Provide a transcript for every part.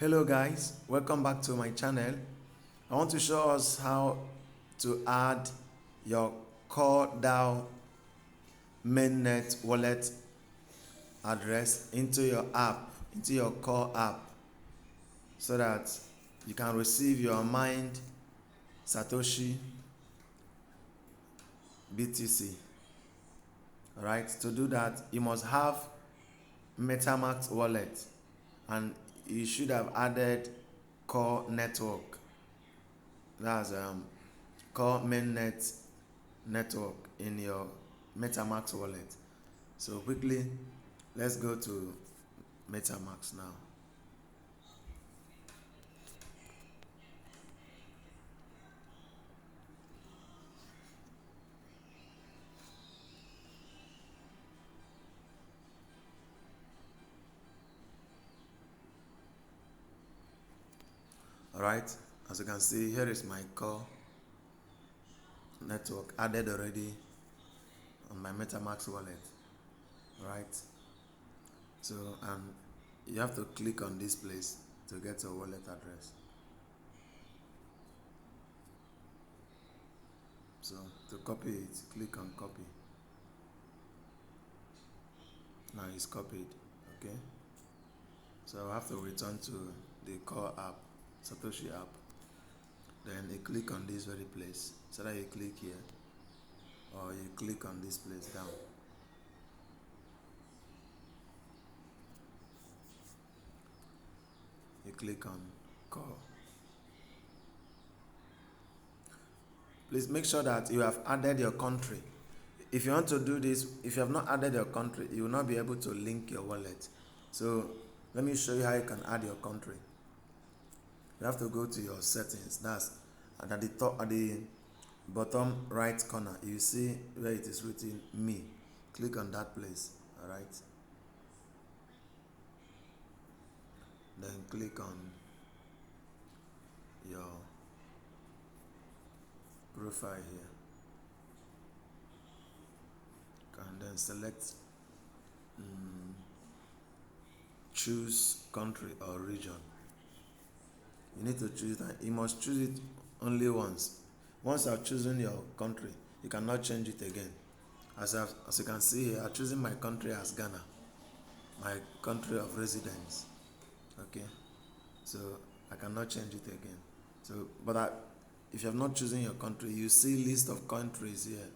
Hello guys, welcome back to my channel. I want to show us how to add your CoreDao mainnet wallet address into your app, into your core app, so that you can receive your mined Satoshi BTC. Alright, to do that you must have MetaMask wallet and you should have added Core Network. That's Core Mainnet network in your MetaMask wallet. So quickly, let's go to MetaMask now. Alright, as you can see, here is my core network added already on my MetaMask wallet. Right, so you have to click on this place to get your wallet address. So to copy it, click on copy. Now it's copied. Okay, so I have to return to the core app, Satoshi app. Then you click on this very place. So that you click here, or you click on this place down. You click on core. Please make sure that you have added your country. If you want to do this, if you have not added your country, you will not be able to link your wallet. So let me show you how you can add your country. You have to go to your settings. That's at the top, at the bottom right corner. You see where it is written me. Click on that place. All right. Then click on your profile here. And then select choose country or region. You need to choose that. You must choose it only once. Once I've chosen your country, you cannot change it again. As you can see here, I'm choosing my country as Ghana, my country of residence. Okay, so I cannot change it again. So, but if you have not chosen your country, you see list of countries here.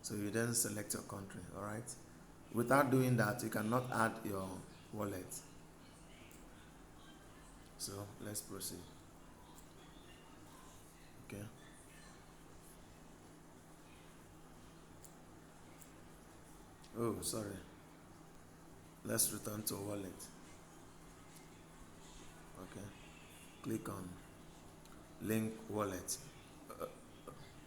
So you then select your country. All right. Without doing that, you cannot add your wallet. So let's proceed. Okay. Oh, sorry. Let's return to wallet. Okay. Click on link wallet.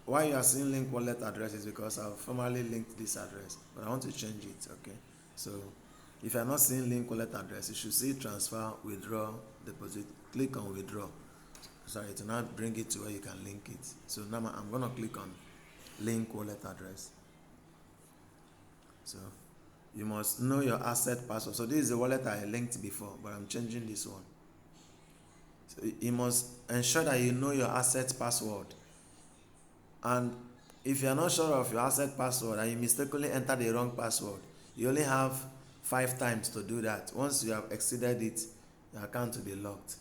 Why you are seeing link wallet address is because I've formerly linked this address, but I want to change it. Okay. So if you are not seeing link wallet address, you should see transfer, withdraw, deposit. Click on withdraw. Sorry, to now bring it to where you can link it. So now I'm going to click on link wallet address. So you must know your asset password. So this is the wallet I linked before, but I'm changing this one. So you must ensure that you know your asset password. And if you are not sure of your asset password and you mistakenly enter the wrong password, you only have 5 times to do that. Once you have exceeded it, your account will be locked.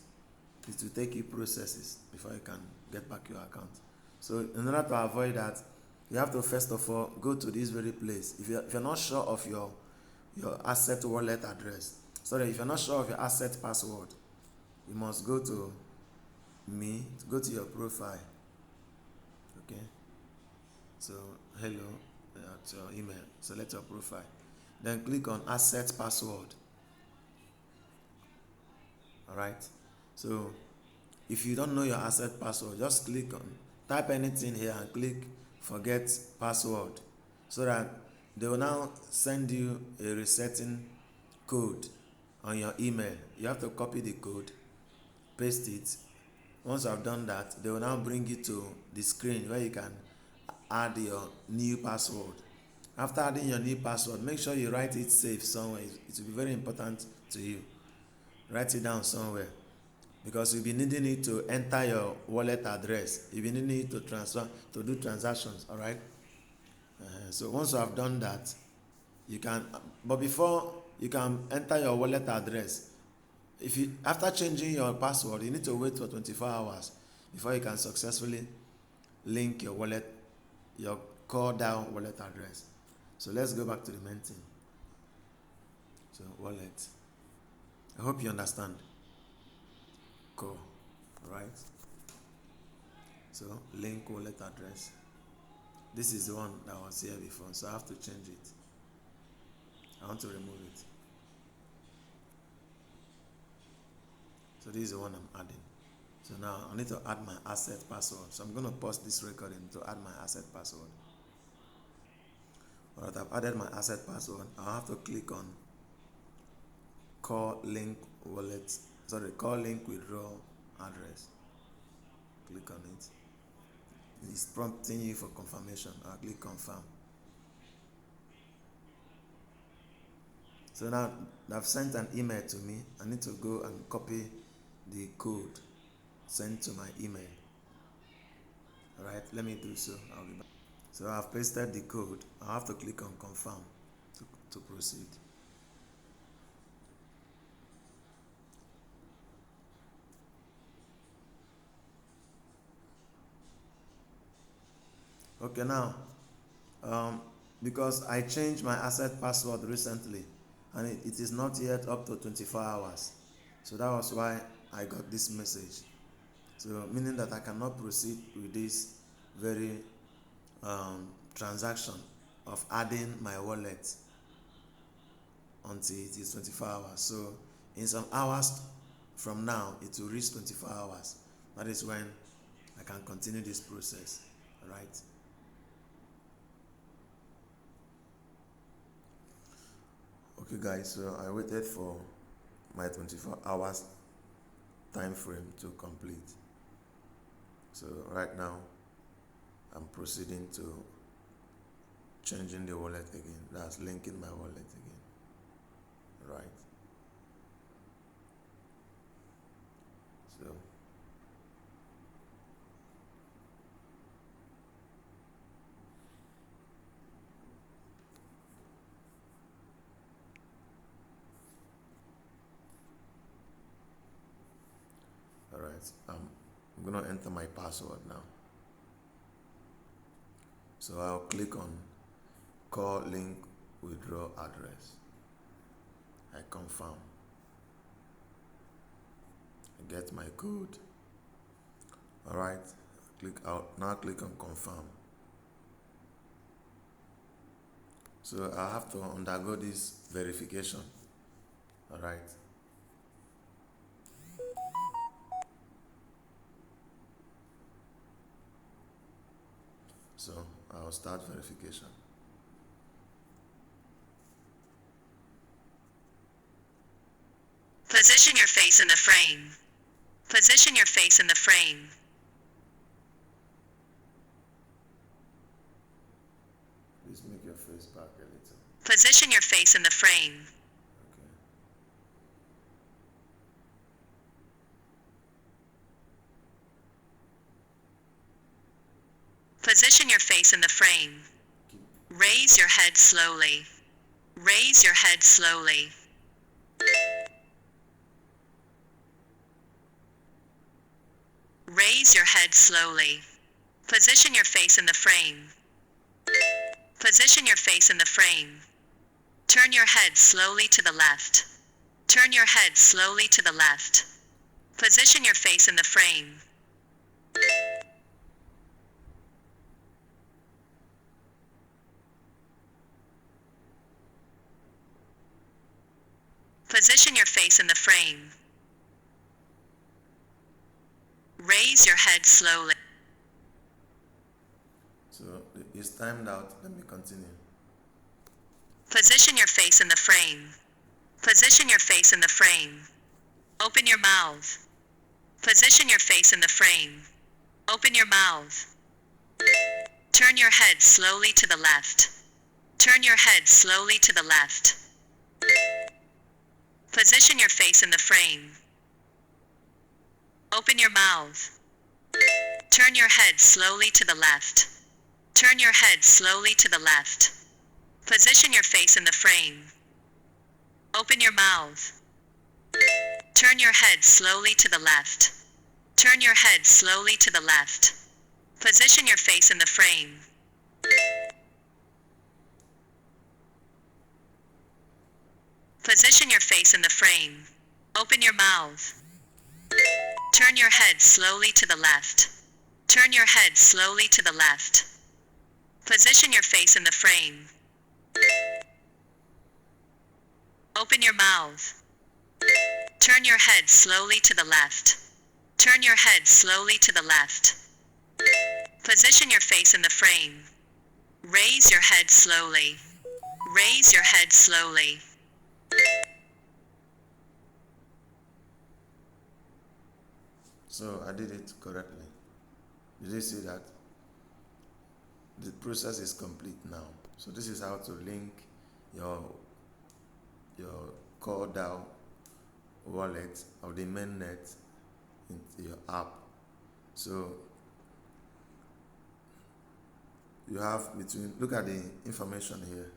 It will take you processes before you can get back your account. So in order to avoid that, you have to first of all go to this very place. If you're not sure of your asset wallet address, if you're not sure of your asset password, you must go to me, go to your profile. Okay, so hello at your email, select your profile, then click on asset password. All right, so if you don't know your asset password, just type anything here and click forget password, so that they will now send you a resetting code on your email. You have to copy the code, paste it. Once I've done that, they will now bring you to the screen where you can add your new password. After adding your new password, make sure you write it safe somewhere. It will be very important to you. Write it down somewhere. because you'll be needing it to enter your wallet address. You'll be needing it to transfer, to do transactions, all right? So once you have done that, you can, but before you can enter your wallet address, if you, after changing your password, you need to wait for 24 hours before you can successfully link your wallet, your CoreDao wallet address. So let's go back to the main thing. So wallet. I hope you understand. Core, right? So link wallet address. This is the one that was here before, so I have to change it. I want to remove it. So this is the one I'm adding. So now I need to add my asset password. So I'm going to pause this recording to add my asset password. Alright, I've added my asset password. I'll have to click on core link wallet, core link withdrawal address. Click on it. It's prompting you for confirmation. I'll click confirm. So now they've sent an email to me. I need to go and copy the code sent to my email. Alright, let me do so. I'll be back. So I've pasted the code. I have to click on confirm to proceed. Okay, now because I changed my asset password recently and it is not yet up to 24 hours, so that was why I got this message. So meaning that I cannot proceed with this very transaction of adding my wallet until it is 24 hours. So in some hours from now it will reach 24 hours. That is when I can continue this process. All right. Okay guys, so I waited for my 24 hours time frame to complete. So right now I'm proceeding to changing the wallet again. That's linking my wallet again. Right. So alright, I'm gonna enter my password now. So I'll click on core link withdraw address. I confirm. I get my code. Alright, click out. Now click on confirm. So I have to undergo this verification. Alright. So I'll start verification. Position your face in the frame. Position your face in the frame. Please make your face back a little. Position your face in the frame. Okay. Position your face in the frame. Raise your head slowly. Raise your head slowly. Raise your head slowly. Position your face in the frame. Position your face in the frame. Turn your head slowly to the left. Turn your head slowly to the left. Position your face in the frame. Position your face in the frame. Raise your head slowly. So it's timed out. Let me continue. Position your face in the frame. Position your face in the frame. Open your mouth. Position your face in the frame. Open your mouth. Turn your head slowly to the left. Turn your head slowly to the left. Position your face in the frame. Open your mouth. Turn your head slowly to the left. Turn your head slowly to the left. Position your face in the frame. Open your mouth. Turn your head slowly to the left. Turn your head slowly to the left. Position your face in the frame. Position your face in the frame. Open your mouth. Turn your head slowly to the left. Turn your head slowly to the left. Position your face in the frame. Open your mouth. Turn your head slowly to the left. Turn your head slowly to the left. Position your face in the frame. Raise your head slowly. Raise your head slowly. So I did it correctly. Did you see that? The process is complete now. So this is how to link your CoreDao wallet or the mainnet into your app. So you have between, look at the information here.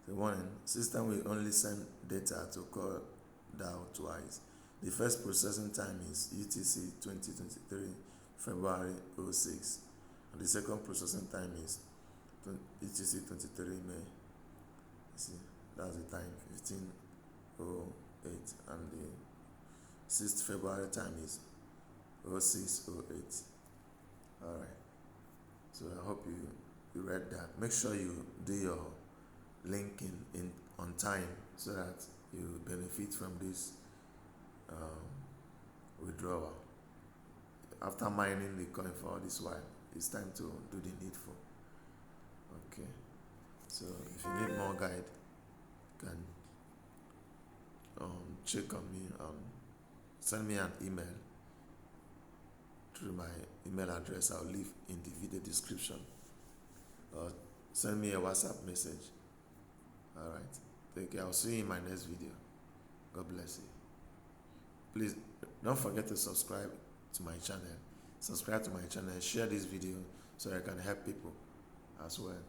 The warning, system will only send data to CoreDao twice. The first processing time is UTC 2023 February 06, and the second processing time is UTC 23 May. See, that's the time 15:08, and the 6th February time is 06:08. All right. So I hope you read that. Make sure you do your linking in on time so that you benefit from this withdrawal. After mining the coin for all this while, it's time to do the needful. Okay. So if you need more guide, you can check on me. Send me an email through my email address. I'll leave in the video description. Or send me a WhatsApp message. All right. Take care. I'll see you in my next video. God bless you. Please don't forget to subscribe to my channel. Subscribe to my channel and share this video so I can help people as well.